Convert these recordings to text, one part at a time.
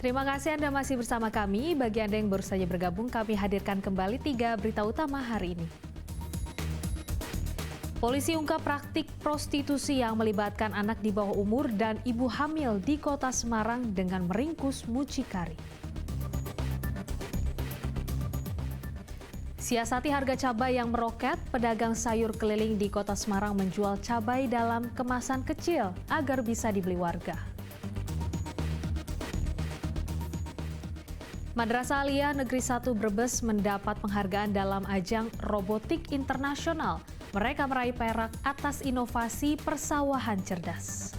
Terima kasih Anda masih bersama kami. Bagi Anda yang baru saja bergabung, kami hadirkan kembali 3 berita utama hari ini. Polisi ungkap praktik prostitusi yang melibatkan anak di bawah umur dan ibu hamil di Kota Semarang dengan meringkus mucikari. Siasati harga cabai yang meroket, pedagang sayur keliling di Kota Semarang menjual cabai dalam kemasan kecil agar bisa dibeli warga. Madrasah Aliyah Negeri 1 Brebes mendapat penghargaan dalam ajang robotik internasional. Mereka meraih perak atas inovasi persawahan cerdas.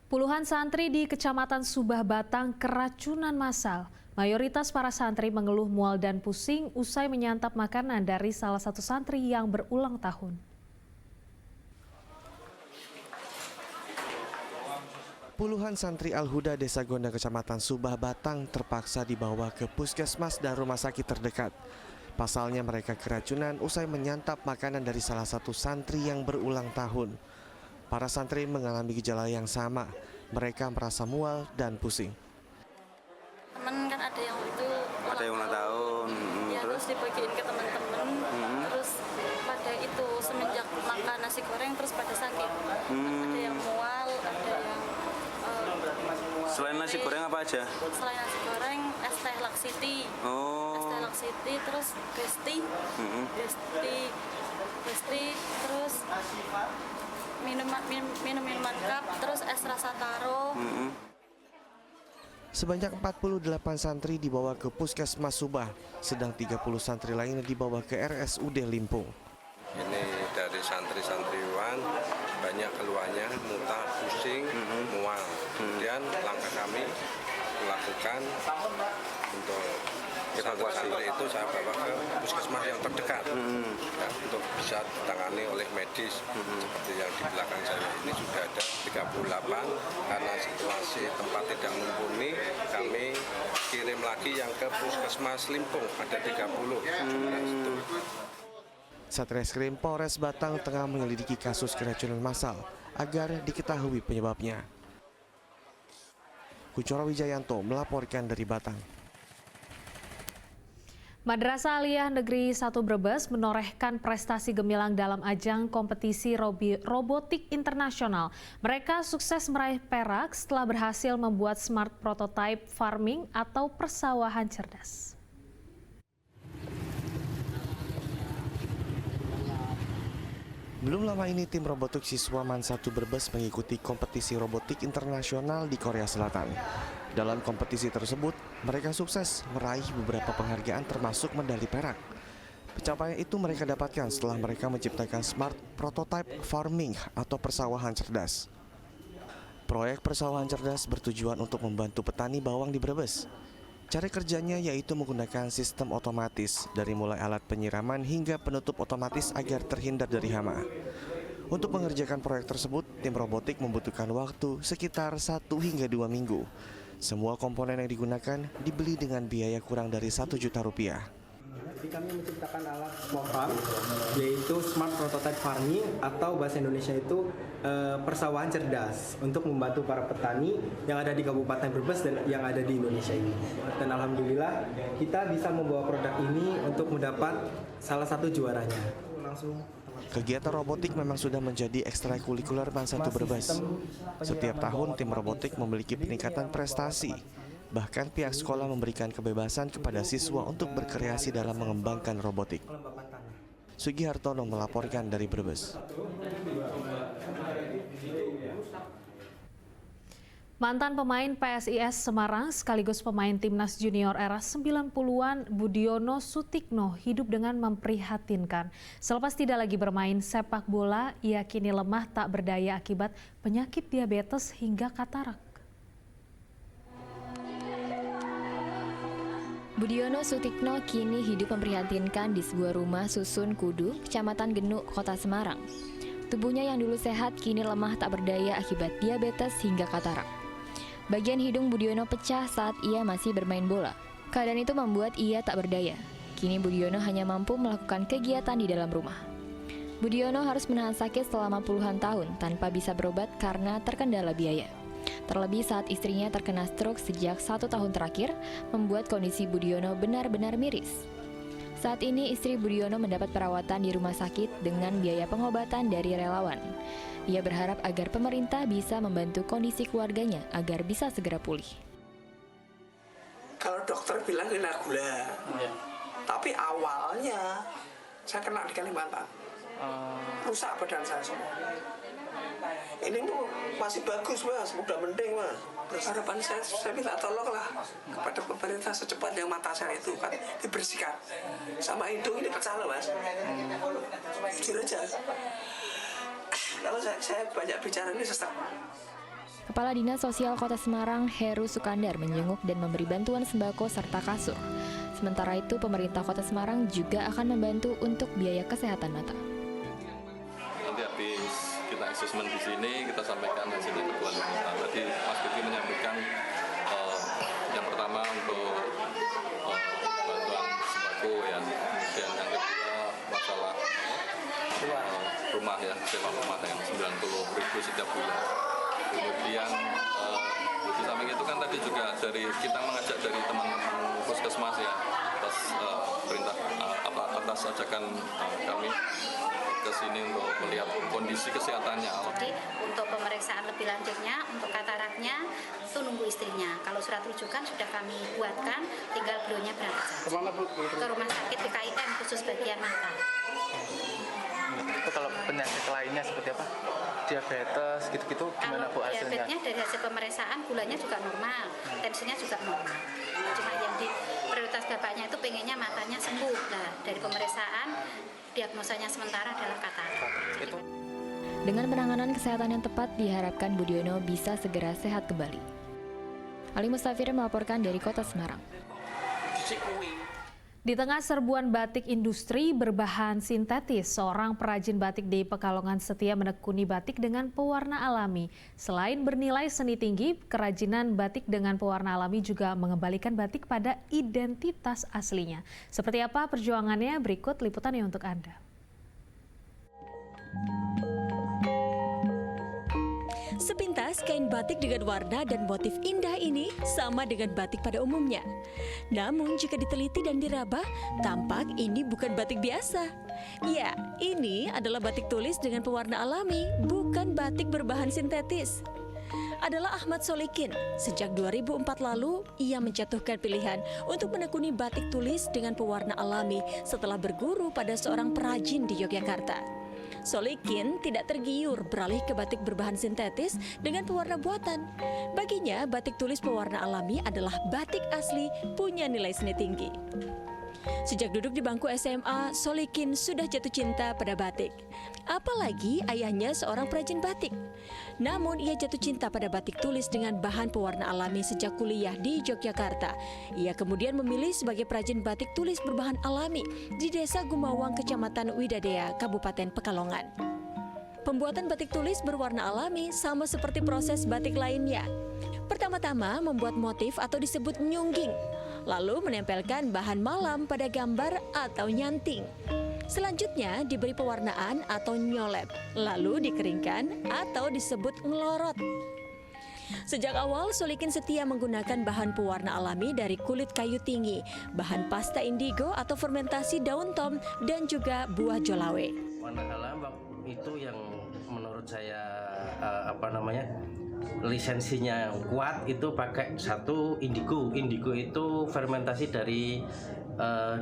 Puluhan santri di Kecamatan Subah Batang keracunan massal. Mayoritas para santri mengeluh mual dan pusing usai menyantap makanan dari salah satu santri yang berulang tahun. Puluhan santri Al-Huda Desa Gondang Kecamatan Subah Batang terpaksa dibawa ke puskesmas dan rumah sakit terdekat. Pasalnya mereka keracunan usai menyantap makanan dari salah satu santri yang berulang tahun. Para santri mengalami gejala yang sama. Mereka merasa mual dan pusing. Temen kan ada yang itu ulang tahun. Ya, terus dibagiin ke teman-teman. Terus pada itu semenjak makan nasi goreng terus pada sakit. Ada yang mual, ada yang Selain nasi goreng apa aja? Selain nasi goreng, es teh Laksiti. Es teh Laksiti, terus Besti. Besti, terus minuman cup, terus es rasa taro. Sebanyak 48 santri dibawa ke Puskesmas Subah, sedang 30 santri lainnya dibawa ke RSUD Limpung. Ini dari santri-santriwan banyak keluhannya, muntah, pusing, mual. Kemudian langkah kami melakukan untuk santri itu saya bawa ke puskesmas yang terdekat ya, untuk bisa ditangani oleh medis. Seperti yang di belakang saya ini sudah ada 38, karena situasi tempat tidak mumpuni kami kirim lagi yang ke puskesmas Limpung ada 30. Satreskrim Polres Batang tengah menyelidiki kasus keracunan massal agar diketahui penyebabnya. Kuncoro Wijayanto melaporkan dari Batang. Madrasah Aliyah Negeri 1 Brebes menorehkan prestasi gemilang dalam ajang kompetisi robotik internasional. Mereka sukses meraih perak setelah berhasil membuat smart prototype farming atau persawahan cerdas. Belum lama ini tim robotik siswa MAN 1 Brebes mengikuti kompetisi robotik internasional di Korea Selatan. Dalam kompetisi tersebut, mereka sukses meraih beberapa penghargaan termasuk medali perak. Pencapaian itu mereka dapatkan setelah mereka menciptakan smart prototype farming atau persawahan cerdas. Proyek persawahan cerdas bertujuan untuk membantu petani bawang di Brebes. Cara kerjanya yaitu menggunakan sistem otomatis dari mulai alat penyiraman hingga penutup otomatis agar terhindar dari hama. Untuk mengerjakan proyek tersebut, tim robotik membutuhkan waktu sekitar 1 hingga 2 minggu. Semua komponen yang digunakan dibeli dengan biaya kurang dari 1 juta rupiah. Jadi kami menciptakan alat small farm, yaitu smart prototype farming atau bahasa Indonesia itu persawahan cerdas untuk membantu para petani yang ada di Kabupaten Brebes dan yang ada di Indonesia ini. Dan alhamdulillah kita bisa membawa produk ini untuk mendapat salah satu juaranya. Kegiatan robotik memang sudah menjadi ekstrakurikuler MAN 1 Brebes. Setiap tahun tim robotik memiliki peningkatan prestasi. Bahkan pihak sekolah memberikan kebebasan kepada siswa untuk berkreasi dalam mengembangkan robotik. Sugi Hartono melaporkan dari Brebes. Mantan pemain PSIS Semarang sekaligus pemain timnas junior era 90-an Budiono Sutikno hidup dengan memprihatinkan. Selepas tidak lagi bermain sepak bola, ia kini lemah tak berdaya akibat penyakit diabetes hingga katarak. Budiono Sutikno kini hidup memprihatinkan di sebuah rumah susun Kudu, Kecamatan Genuk, Kota Semarang. Tubuhnya yang dulu sehat kini lemah tak berdaya akibat diabetes hingga katarak. Bagian hidung Budiono pecah saat ia masih bermain bola. Keadaan itu membuat ia tak berdaya. Kini Budiono hanya mampu melakukan kegiatan di dalam rumah. Budiono harus menahan sakit selama puluhan tahun tanpa bisa berobat karena terkendala biaya. Terlebih saat istrinya terkena stroke sejak 1 tahun terakhir, membuat kondisi Budiono benar-benar miris. Saat ini istri Budiono mendapat perawatan di rumah sakit dengan biaya pengobatan dari relawan. Ia berharap agar pemerintah bisa membantu kondisi keluarganya agar bisa segera pulih. Kalau dokter bilang kena gula, tapi awalnya saya kena di Kalimantan, rusak badan saya semua. Ini masih bagus mas, udah mending mas. Terus harapan saya minta tolonglah kepada pemerintah secepatnya mata saya itu kan dibersihkan. Sama hidung ini pecah loh mas. Jujur aja. Kalau saya banyak bicara ini sesat. Kepala Dinas Sosial Kota Semarang, Heru Sukandar, menjenguk dan memberi bantuan sembako serta kasur. Sementara itu, pemerintah Kota Semarang juga akan membantu untuk biaya kesehatan mata. Nanti habis kita asesmen di sini, kita sampaikan hasilnya ke Wali Kota. Tadi Mas Kiki menyampaikan yang pertama untuk bantuan sembako ya, kemudian yang kedua masalah rumah ya, sewa rumah yang 90.000 setiap bulan. Kemudian di samping itu kan tadi juga dari kita mengajak dari teman-teman puskesmas ya, atas perintah atas ajakan kami ke sini untuk melihat kondisi kesehatannya. Jadi untuk pemeriksaan lebih lanjutnya, untuk kataraknya itu nunggu istrinya. Kalau surat rujukan sudah kami buatkan, tinggal beliaunya berangkat saja. Kemana Bu? Ke rumah sakit BKIM khusus bagian mata. Itu kalau penyakit lainnya seperti apa? Diabetes gitu-gitu gimana Bu hasilnya? Diabetesnya dari hasil pemeriksaan gulanya juga normal, tensinya juga normal. Cuma yang di prioritas bapaknya itu pengennya matanya sembuh. Nah, dari pemeriksaan diagnosanya sementara adalah katarak. Dengan penanganan kesehatan yang tepat, diharapkan Budiono bisa segera sehat kembali. Ali Mustafir melaporkan dari Kota Semarang. Di tengah serbuan batik industri berbahan sintetis, seorang perajin batik di Pekalongan setia menekuni batik dengan pewarna alami. Selain bernilai seni tinggi, kerajinan batik dengan pewarna alami juga mengembalikan batik pada identitas aslinya. Seperti apa perjuangannya? Berikut liputannya untuk Anda. Sepintas kain batik dengan warna dan motif indah ini sama dengan batik pada umumnya. Namun jika diteliti dan diraba, tampak ini bukan batik biasa. Ya, ini adalah batik tulis dengan pewarna alami, bukan batik berbahan sintetis. Adalah Ahmad Solikin. Sejak 2004 lalu, ia menjatuhkan pilihan untuk menekuni batik tulis dengan pewarna alami setelah berguru pada seorang perajin di Yogyakarta. Solikin tidak tergiur beralih ke batik berbahan sintetis dengan pewarna buatan. Baginya, batik tulis pewarna alami adalah batik asli punya nilai seni tinggi. Sejak duduk di bangku SMA, Solikin sudah jatuh cinta pada batik. Apalagi ayahnya seorang perajin batik. Namun ia jatuh cinta pada batik tulis dengan bahan pewarna alami sejak kuliah di Yogyakarta. Ia kemudian memilih sebagai perajin batik tulis berbahan alami di Desa Gumawang, Kecamatan Widadea, Kabupaten Pekalongan. Pembuatan batik tulis berwarna alami sama seperti proses batik lainnya. Pertama-tama membuat motif atau disebut nyungging, lalu menempelkan bahan malam pada gambar atau nyanting. Selanjutnya diberi pewarnaan atau nyolep, lalu dikeringkan atau disebut ngelorot. Sejak awal, Solikin setia menggunakan bahan pewarna alami dari kulit kayu tinggi, bahan pasta indigo atau fermentasi daun tom, dan juga buah jolawe. Warna alam itu yang menurut saya lisensinya kuat itu pakai satu indigo. Indigo itu fermentasi dari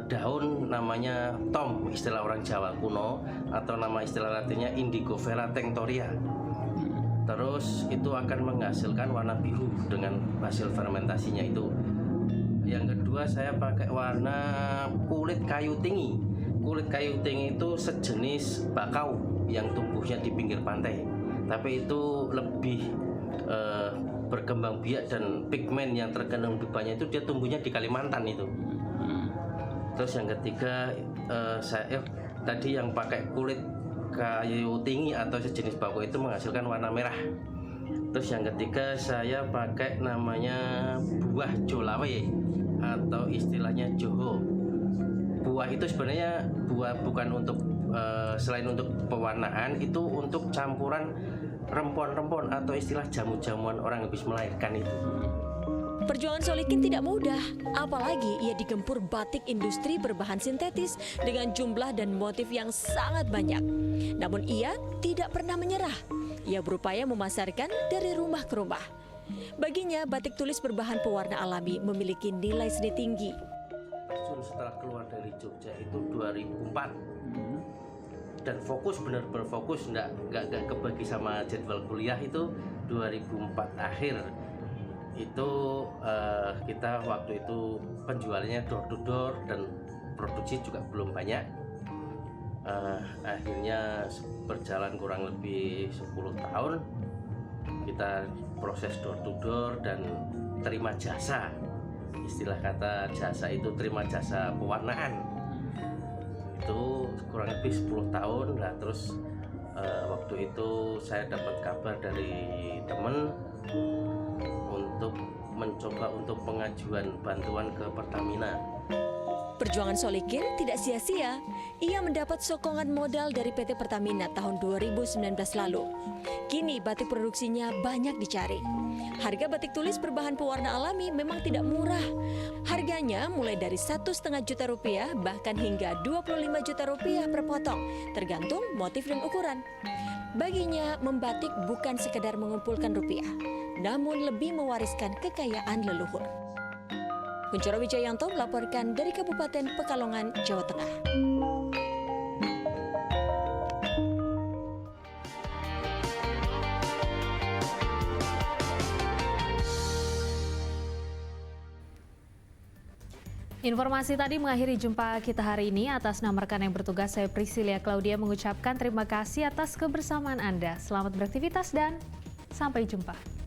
daun namanya tom, istilah orang Jawa kuno, atau nama istilah latinnya Indigofera tinctoria. Terus itu akan menghasilkan warna biru dengan hasil fermentasinya itu. Yang kedua saya pakai warna kulit kayu tinggi. Kulit kayu tinggi itu sejenis bakau yang tumbuhnya di pinggir pantai. Tapi itu lebih berkembang biak dan pigmen yang terkandung di banyak itu dia tumbuhnya di Kalimantan itu. Terus yang ketiga saya tadi yang pakai kulit kayu tinggi atau sejenis bakau itu menghasilkan warna merah. Terus yang ketiga saya pakai namanya buah jolawe atau istilahnya joho. buah itu sebenarnya bukan untuk selain untuk pewarnaan, itu untuk campuran rempon-rempon atau istilah jamu-jamuan orang habis melahirkan itu. Perjuangan Solikin tidak mudah, apalagi ia digempur batik industri berbahan sintetis dengan jumlah dan motif yang sangat banyak. Namun ia tidak pernah menyerah. Ia berupaya memasarkan dari rumah ke rumah. Baginya, batik tulis berbahan pewarna alami memiliki nilai seni tinggi. Setelah keluar dari Jogja itu 2004 dan fokus, benar-benar fokus, nggak kebagi sama jadwal kuliah itu 2004 akhir. Itu kita waktu itu penjualannya door to door dan produksi juga belum banyak. Akhirnya berjalan kurang lebih 10 tahun kita proses door to door dan terima jasa. Istilah kata jasa itu terima jasa pewarnaan. Itu kurang lebih 10 tahun lah. Terus waktu itu saya dapat kabar dari teman untuk mencoba untuk pengajuan bantuan ke Pertamina. Perjuangan Solikin tidak sia-sia. Ia mendapat sokongan modal dari PT Pertamina tahun 2019 lalu. Kini batik produksinya banyak dicari. Harga batik tulis berbahan pewarna alami memang tidak murah. Harganya mulai dari 1,5 juta rupiah bahkan hingga 25 juta rupiah per potong, tergantung motif dan ukuran. Baginya, membatik bukan sekedar mengumpulkan rupiah, namun lebih mewariskan kekayaan leluhur. Kuncoro Wijayanto melaporkan dari Kabupaten Pekalongan, Jawa Tengah. Informasi tadi mengakhiri jumpa kita hari ini. Atas nama rekan yang bertugas, saya Priscilia Claudia mengucapkan terima kasih atas kebersamaan Anda. Selamat beraktivitas dan sampai jumpa.